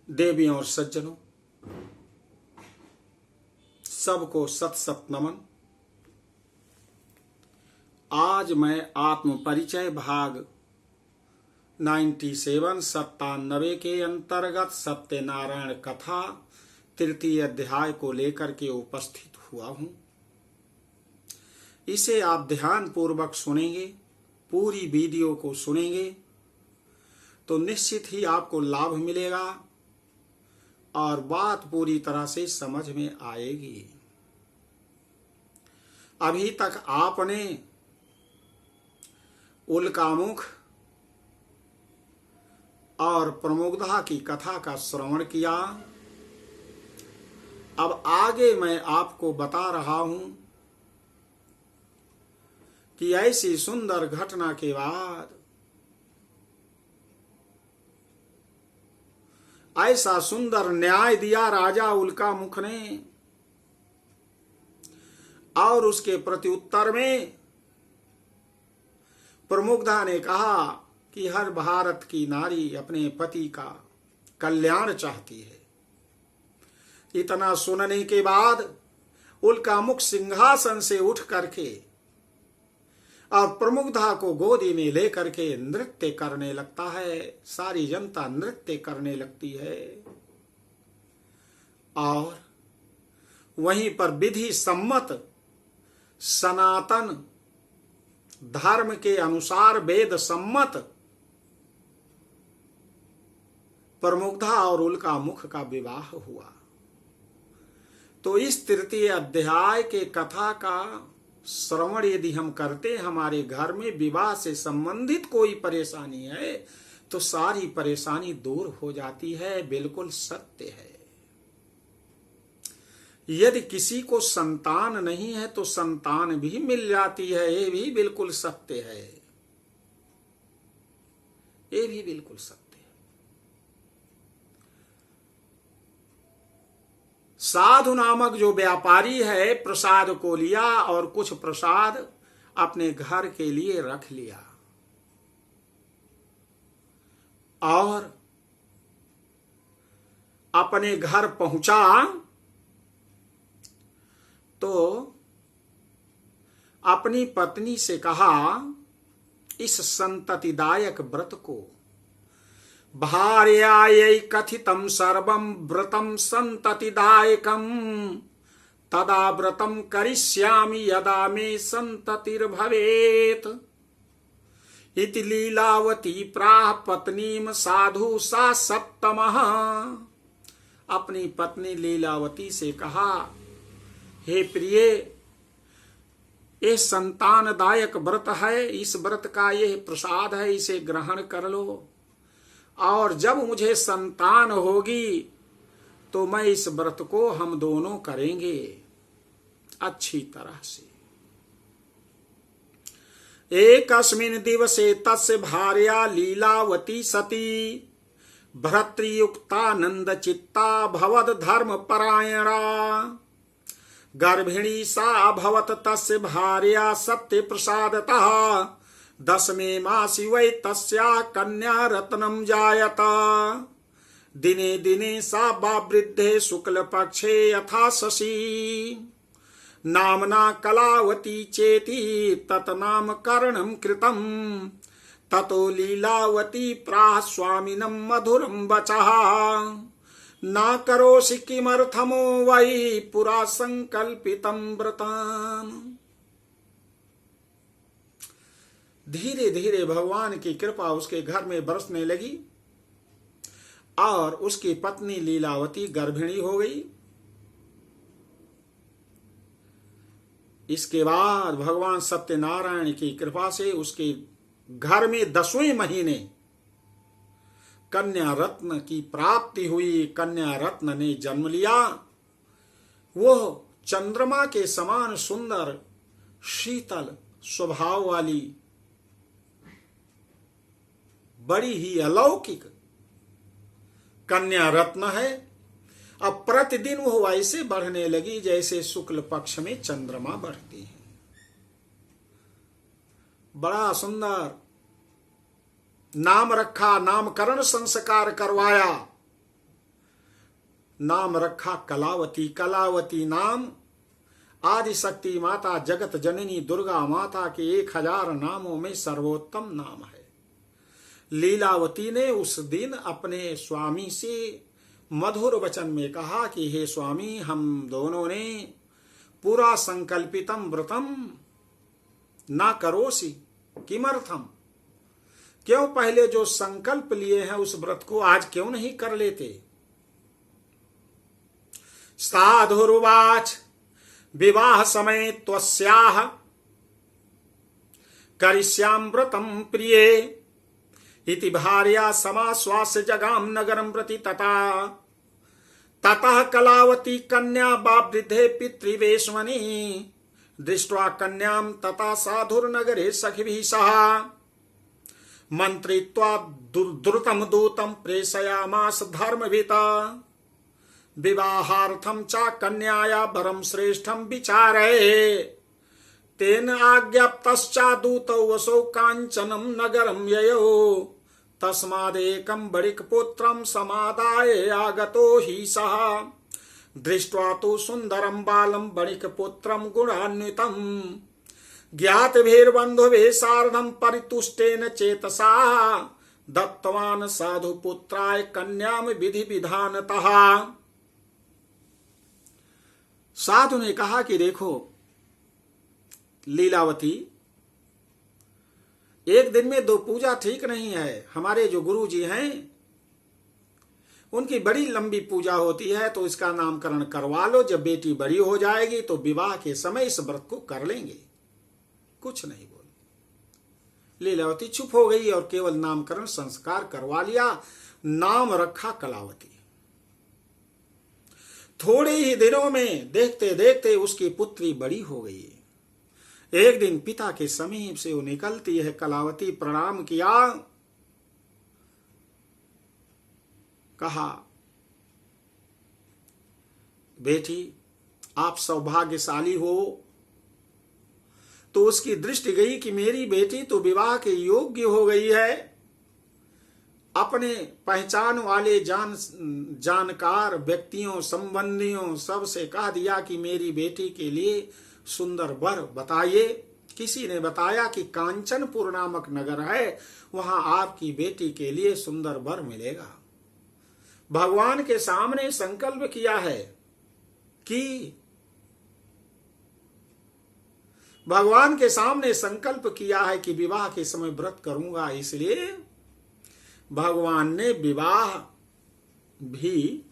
देवियों और सज्जनों, सबको सत सत नमन। आज मैं आत्म परिचय भाग 97 के अंतर्गत सत्यनारायण कथा तृतीय अध्याय को लेकर के उपस्थित हुआ हूं। इसे आप ध्यान पूर्वक सुनेंगे, पूरी वीडियो को सुनेंगे तो निश्चित ही आपको लाभ मिलेगा और बात पूरी तरह से समझ में आएगी। अभी तक आपने उल्कामुख और प्रमुग्धा की कथा का श्रवण किया। अब आगे मैं आपको बता रहा हूं कि ऐसी सुंदर घटना के बाद, ऐसा सुंदर न्याय दिया राजा उल्कामुख ने और उसके प्रत्युत्तर में प्रमुग्धा ने कहा कि हर भारत की नारी अपने पति का कल्याण चाहती है। इतना सुनने के बाद उल्कामुख सिंहासन से उठ करके और प्रमुग्धा को गोदी में लेकर के नृत्य करने लगता है। सारी जनता नृत्य करने लगती है और वहीं पर विधि सम्मत सनातन धर्म के अनुसार वेद सम्मत प्रमुग्धा और उल्कामुख का विवाह हुआ। तो इस तृतीय अध्याय के कथा का श्रवण यदि हम करते, हमारे घर में विवाह से संबंधित कोई परेशानी है तो सारी परेशानी दूर हो जाती है। बिल्कुल सत्य है। यदि किसी को संतान नहीं है तो संतान भी मिल जाती है, ये भी बिल्कुल सत्य है। ये भी बिल्कुल सत्य है। साधु नामक जो व्यापारी है, प्रसाद को लिया और कुछ प्रसाद अपने घर के लिए रख लिया और अपने घर पहुंचा तो अपनी पत्नी से कहा, इस संततिदायक व्रत को भार्यायै कथितं सर्वं व्रतं संततिदायकं तदा व्रतं करिष्यामि यदा मे संततिर्भवेत् इति लीलावती प्राह पत्नीम साधु सा सप्तमः। अपनी पत्नी लीलावती से कहा, हे प्रिय, ये संतानदायक व्रत है, इस व्रत का यह प्रसाद है, इसे ग्रहण कर लो और जब मुझे संतान होगी तो मैं इस व्रत को हम दोनों करेंगे अच्छी तरह से। एकस्मिन् दिवसे तस्य भार्या लीलावती सती भर्तृयुक्तानंद चित्ता भवद धर्म परायणा गर्भिणी सा अभवत तस्य भार्या सत्य प्रसादतः 10वें मासि वै तस्या कन्या रत्नं जायत। दिने दिने सा वृद्धे शुक्ल पक्षे यथा शशि नामना कलावती चेति तत्नामकरणं कृतं। ततो लीलावती प्राह स्वामिनं मधुरं वचः न करोषि किमर्थमो वै पुरा संकल्पितं व्रतम्। धीरे धीरे भगवान की कृपा उसके घर में बरसने लगी और उसकी पत्नी लीलावती गर्भिणी हो गई। इसके बाद भगवान सत्यनारायण की कृपा से उसके घर में 10वें महीने कन्या रत्न की प्राप्ति हुई। कन्या रत्न ने जन्म लिया। वो चंद्रमा के समान सुंदर शीतल स्वभाव वाली बड़ी ही अलौकिक कन्या रत्न है। अब प्रतिदिन वो ऐसे बढ़ने लगी जैसे शुक्ल पक्ष में चंद्रमा बढ़ती है। बड़ा सुंदर नाम रखा, नामकरण संस्कार करवाया। नाम रखा कलावती। कलावती नाम आदिशक्ति माता जगत जननी दुर्गा माता के 1000 नामों में सर्वोत्तम नाम है। लीलावती ने उस दिन अपने स्वामी से मधुर वचन में कहा कि हे स्वामी, हम दोनों ने पूरा संकल्पितम व्रतम ना करोसि किमर्थम, क्यों पहले जो संकल्प लिए हैं उस व्रत को आज क्यों नहीं कर लेते। साधुरुवाच विवाह समय त्वस्याः करिष्याम व्रतम प्रिये इति भार्या समाश्वास्य जगाम नगरम प्रति ततः कलावती कन्या बावृद्धे पितृवेश्मनि दृष्ट्वा कन्याम तथा साधुर्नगरे सखिभिः सह मंत्रित्वा द्रुतम दूतम प्रेषयामास धर्मभिता विवाहार्थम च कन्याया वरम श्रेष्ठम विचारये तेन आज्ञप्तश्चा दूतौ वसौ कांचनम नगरम ययौ तस्मादेकं बड़िक पुत्रम समादाय आगतो हि सः दृष्ट्वा तु सुंदरम बालम बड़िक पुत्रम गुणान्वितम ज्ञातभिर्बन्धुभिः सार्धं परितुष्टेन चेतसा दत्तवान् साधु पुत्राय कन्याम विधि विधानतः। साधु ने कहा कि देखो लीलावती, एक दिन में 2 पूजा ठीक नहीं है। हमारे जो गुरु जी हैं उनकी बड़ी लंबी पूजा होती है, तो इसका नामकरण करवा लो। जब बेटी बड़ी हो जाएगी तो विवाह के समय इस व्रत को कर लेंगे। कुछ नहीं बोली। लीलावती चुप हो गई और केवल नामकरण संस्कार करवा लिया। नाम रखा कलावती। थोड़े ही दिनों में देखते देखते उसकी पुत्री बड़ी हो गई। एक दिन पिता के समीप से वो निकलती है। कलावती प्रणाम किया, कहा बेटी आप सौभाग्यशाली हो। तो उसकी दृष्टि गई कि मेरी बेटी तो विवाह के योग्य हो गई है। अपने पहचान वाले जानकार व्यक्तियों संबंधियों सबसे कह दिया कि मेरी बेटी के लिए सुंदर वर बताइए। किसी ने बताया कि कांचनपुर नामक नगर है, वहां आपकी बेटी के लिए सुंदर वर मिलेगा। भगवान के सामने संकल्प किया है कि भगवान के सामने संकल्प किया है कि विवाह के समय व्रत करूंगा। इसलिए भगवान ने विवाह भी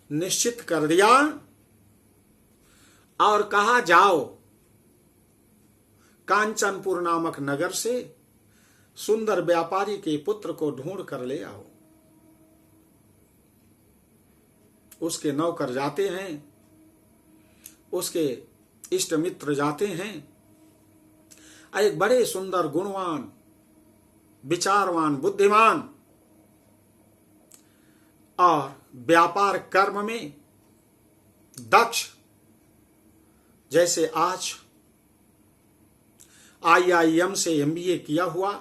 निश्चित कर दिया और कहा जाओ कांचनपुर नामक नगर से सुंदर व्यापारी के पुत्र को ढूंढ कर ले आओ। उसके नौकर जाते हैं, उसके इष्ट मित्र जाते हैं। एक बड़े सुंदर गुणवान विचारवान बुद्धिमान और व्यापार कर्म में दक्ष, जैसे आज IIM से MBA किया हुआ,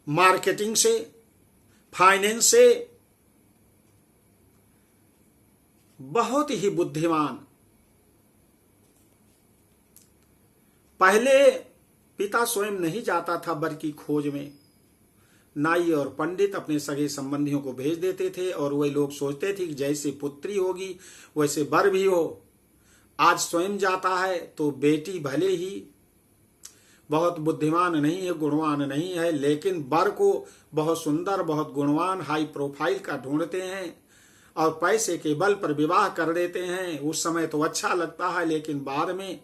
मार्केटिंग से, फाइनेंस से बहुत ही बुद्धिमान। पहले पिता स्वयं नहीं जाता था वर की खोज में। नाई और पंडित अपने सगे संबंधियों को भेज देते थे और वही लोग सोचते थे कि जैसे पुत्री होगी वैसे वर भी हो। आज स्वयं जाता है तो बेटी भले ही बहुत बुद्धिमान नहीं है, गुणवान नहीं है, लेकिन वर को बहुत सुंदर, बहुत गुणवान, हाई प्रोफाइल का ढूंढते हैं और पैसे के बल पर विवाह कर देते हैं। उस समय तो अच्छा लगता है, लेकिन बाद में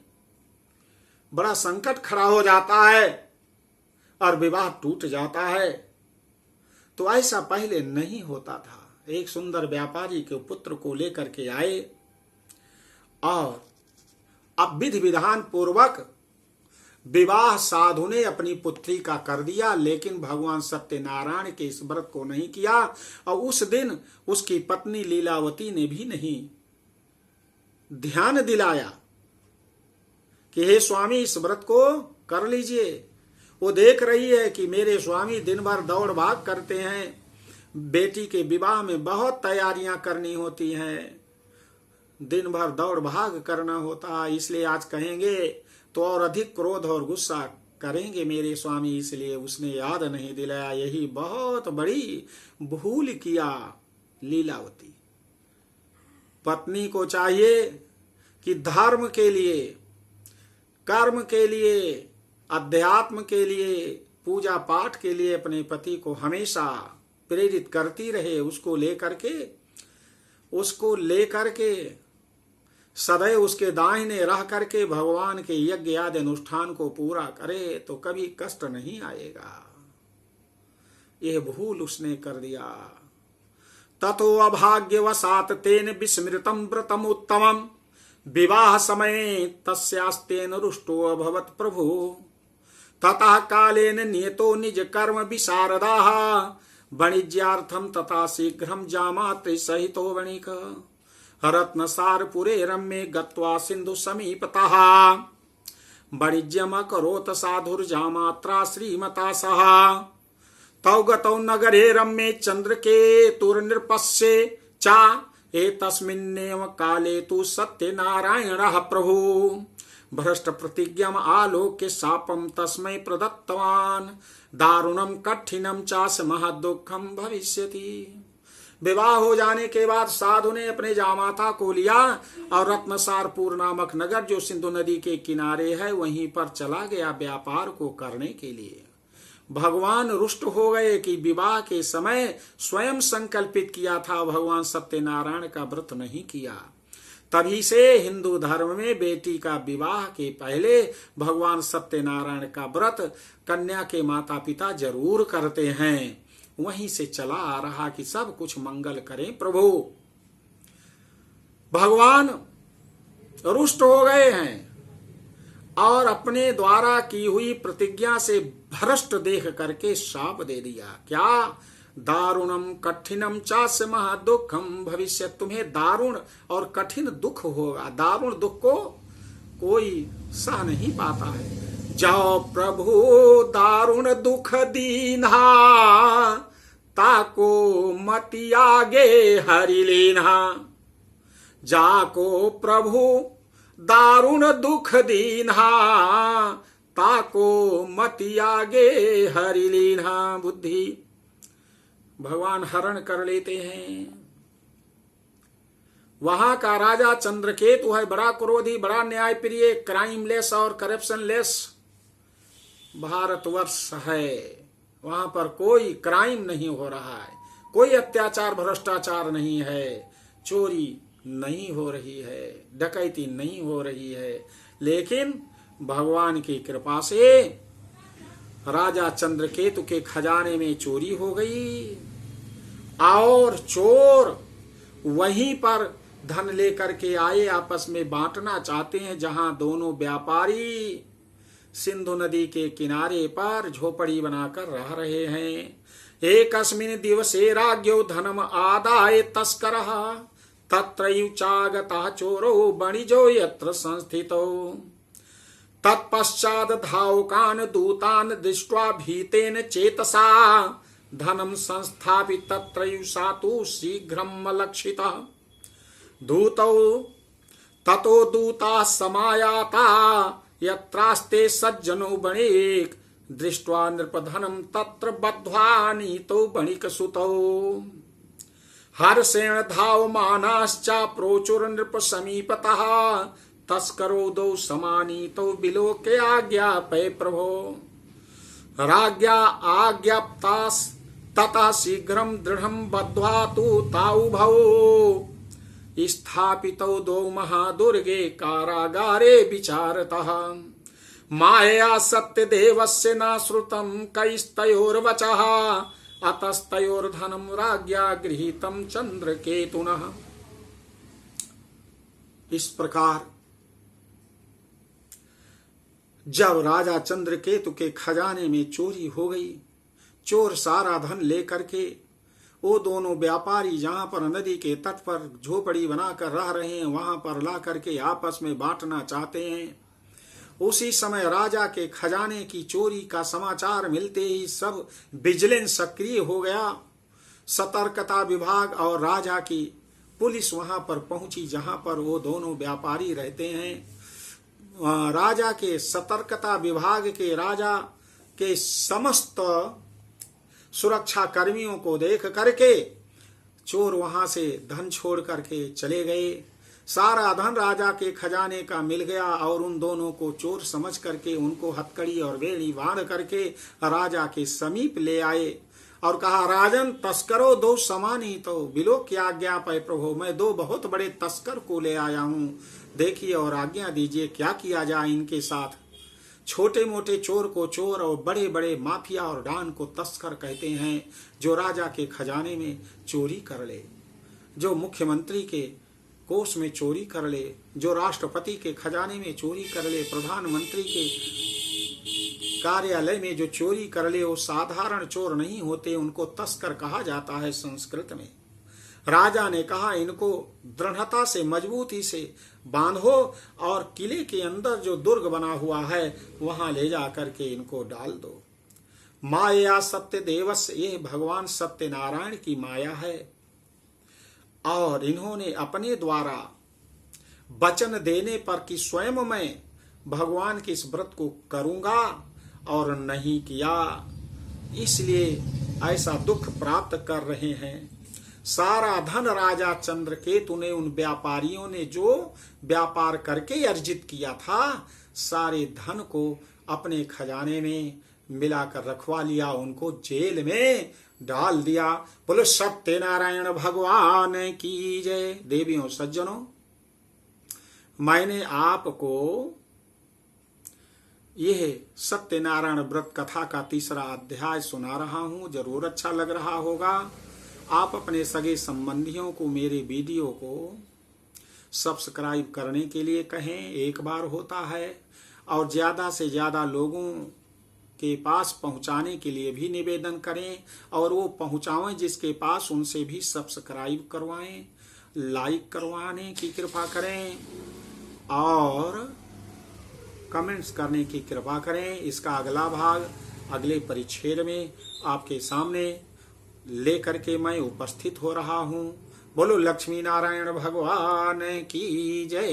बड़ा संकट खड़ा हो जाता है और विवाह टूट जाता है। तो ऐसा पहले नहीं होता था। एक सुंदर व्यापारी के पुत्र को लेकर के आए और अब विधि विधान पूर्वक विवाह साधु ने अपनी पुत्री का कर दिया, लेकिन भगवान सत्यनारायण के इस व्रत को नहीं किया। और उस दिन उसकी पत्नी लीलावती ने भी नहीं ध्यान दिलाया कि हे स्वामी इस व्रत को कर लीजिए। वो देख रही है कि मेरे स्वामी दिन भर दौड़ भाग करते हैं, बेटी के विवाह में बहुत तैयारियां करनी होती हैं, दिन भर दौड़ भाग करना होता है, इसलिए आज कहेंगे तो और अधिक क्रोध और गुस्सा करेंगे मेरे स्वामी, इसलिए उसने याद नहीं दिलाया। यही बहुत बड़ी भूल किया लीलावती। पत्नी को चाहिए कि धर्म के लिए, कर्म के लिए, अध्यात्म के लिए, पूजा पाठ के लिए अपने पति को हमेशा प्रेरित करती रहे। उसको लेकर के सदैव उसके दाहिने रह करके भगवान के यज्ञ आदि अनुष्ठान को पूरा करे, तो कभी कष्ट नहीं आएगा। यह भूल उसने कर दिया। ततो अभाग्यवशात तेन विस्मृतम व्रतम उत्तमम विवाह समय तस्यास्तेन रुष्टो अभवत प्रभु। ततः कालेन नियतो निज कर्म विशारदाः वाणिज्यार्थम तथा शीघ्रम जामात्र सहितो वणिक रत्नसारपुरे रम्ये गत्वा सिंधु समीपतः वाणिज्यम अकरोत् साधुर्जामात्रा श्रीमता सह। तौ गतौ नगरे रम्ये चंद्रकेतुर्नृपस्य च एतस्मिन्नेव काले तु सत्यनारायणः प्रभु भ्रष्ट प्रतिज्ञम आलोक्य शापम तस्मै प्रदत्तवान् दारुणम कठिनम चास महदुःखम भविष्यति। विवाह हो जाने के बाद साधु ने अपने जामाता को लिया और रत्नसारपुर नामक नगर जो सिंधु नदी के किनारे है वहीं पर चला गया व्यापार को करने के लिए। भगवान रुष्ट हो गए कि विवाह के समय स्वयं संकल्पित किया था, भगवान सत्यनारायण का व्रत नहीं किया। तभी से हिंदू धर्म में बेटी का विवाह के पहले भगवान सत्यनारायण का व्रत कन्या के माता पिता जरूर करते हैं। वहीं से चला आ रहा कि सब कुछ मंगल करें प्रभु। भगवान रुष्ट हो गए हैं और अपने द्वारा की हुई प्रतिज्ञा से भ्रष्ट देख करके शाप दे दिया। क्या? दारुणम कठिनम चास्य महादुखम भविष्य। तुम्हें दारुण और कठिन दुख होगा। दारुण दुख को कोई सह नहीं पाता है। जाओ प्रभु दारुण दुख दीन्हा ताको मति आगे हरि लेना। जाको प्रभु दारुण दुख दीन्हा ताको मति आगे हरि लेना। बुद्धि भगवान हरण कर लेते हैं। वहां का राजा चंद्रकेतु है, बड़ा क्रोधी, बड़ा न्यायप्रिय, क्राइमलेस और करप्शनलेस भारतवर्ष है। वहां पर कोई क्राइम नहीं हो रहा है, कोई अत्याचार भ्रष्टाचार नहीं है, चोरी नहीं हो रही है, डकैती नहीं हो रही है। लेकिन भगवान की कृपा से राजा चंद्रकेतु के खजाने में चोरी हो गई और चोर वहीं पर धन लेकर के आए, आपस में बांटना चाहते हैं। जहां दोनों व्यापारी सिंधु नदी के किनारे पर झोपड़ी बनाकर रह रहे हैं। एकस्मिन् दिवसे राज्ञो धनम आदाय तस्करः तत्रैव चागतः चोरो वणिजो यत्र संस्थितो। तत्पश्चात् धावकान् दूतान् दृष्ट्वा भीतेन चेतसा धनम संस्थापित तत्रैव सातु शीघ्रम लक्षितः। दूतौ ततो दूता समायाता यत्रास्ते सज्जनो बणिक दृष्ट्वा नृपधनम तत्र बद्ध्वा नीतो बणिकसुतौ। हर्षेण धावमानाश्च प्रोचुर नृप समीपतः तस्करो दौ समानीतो विलोक्य आज्ञापय प्रभो। राज्ञा आज्ञाप्तास् ततः शीघ्रं दृढ़ं बद्ध्वा तु ताउभौ स्थापितौ द्वौ महादुर्गे कारागारे विचारतः मायया सत्यदेवस्य न श्रुतं कैस्तयोर्वचः अतस्तयोर्धनं राज्ञा गृहीतं चंद्रकेतुनः। इस प्रकार जब राजा चंद्रकेतु के खजाने में चोरी हो गई, चोर सारा धन लेकर के वो दोनों व्यापारी जहां पर नदी के तट पर झोपड़ी बनाकर रह रहे हैं वहां पर ला करके आपस में बांटना चाहते हैं। उसी समय राजा के खजाने की चोरी का समाचार मिलते ही सब विजिलेंस सक्रिय हो गया। सतर्कता विभाग और राजा की पुलिस वहां पर पहुंची जहां पर वो दोनों व्यापारी रहते हैं। राजा के सतर्कता विभाग के राजा के समस्त सुरक्षा कर्मियों को देख करके चोर वहां से धन छोड़ करके चले गए। सारा धन राजा के खजाने का मिल गया और उन दोनों को चोर समझ करके उनको हथकड़ी और बेड़ी बांध करके राजा के समीप ले आए और कहा, राजन तस्करो दो समानी तो बिलो क्या आज्ञा पाए प्रभु, मैं दो बहुत बड़े तस्कर को ले आया हूँ, देखिए और आज्ञा दीजिए क्या किया जाए इनके साथ। छोटे मोटे चोर को चोर और बड़े बड़े माफिया और डान को तस्कर कहते हैं। जो राजा के खजाने में चोरी कर ले, जो मुख्यमंत्री के कोष में चोरी कर ले, जो राष्ट्रपति के खजाने में चोरी कर ले, प्रधानमंत्री के कार्यालय में जो चोरी कर ले, वो साधारण चोर नहीं होते, उनको तस्कर कहा जाता है संस्कृत में। राजा ने कहा, इनको दृढ़ता से मजबूती से बांधो और किले के अंदर जो दुर्ग बना हुआ है वहां ले जा करके इनको डाल दो। माया सत्य देवस्य, ये भगवान सत्यनारायण की माया है और इन्होंने अपने द्वारा वचन देने पर कि स्वयं मैं भगवान के इस व्रत को करूंगा और नहीं किया, इसलिए ऐसा दुख प्राप्त कर रहे हैं। सारा धन राजा चंद्रकेतु ने उन व्यापारियों ने जो व्यापार करके अर्जित किया था, सारे धन को अपने खजाने में मिलाकर रखवा लिया, उनको जेल में डाल दिया। बोलो सत्यनारायण भगवान की जय। देवियों सज्जनों, मैंने आपको यह सत्यनारायण व्रत कथा का तीसरा अध्याय सुना रहा हूं, जरूर अच्छा लग रहा होगा। आप अपने सगे संबंधियों को मेरे वीडियो को सब्सक्राइब करने के लिए कहें, एक बार होता है, और ज्यादा से ज्यादा लोगों के पास पहुंचाने के लिए भी निवेदन करें और वो पहुंचावें जिसके पास, उनसे भी सब्सक्राइब करवाएं, लाइक करवाने की कृपा करें और कमेंट्स करने की कृपा करें। इसका अगला भाग अगले परिच्छेद में आपके सामने लेकर के मैं उपस्थित हो रहा हूँ। बोलो लक्ष्मी नारायण भगवान की जय।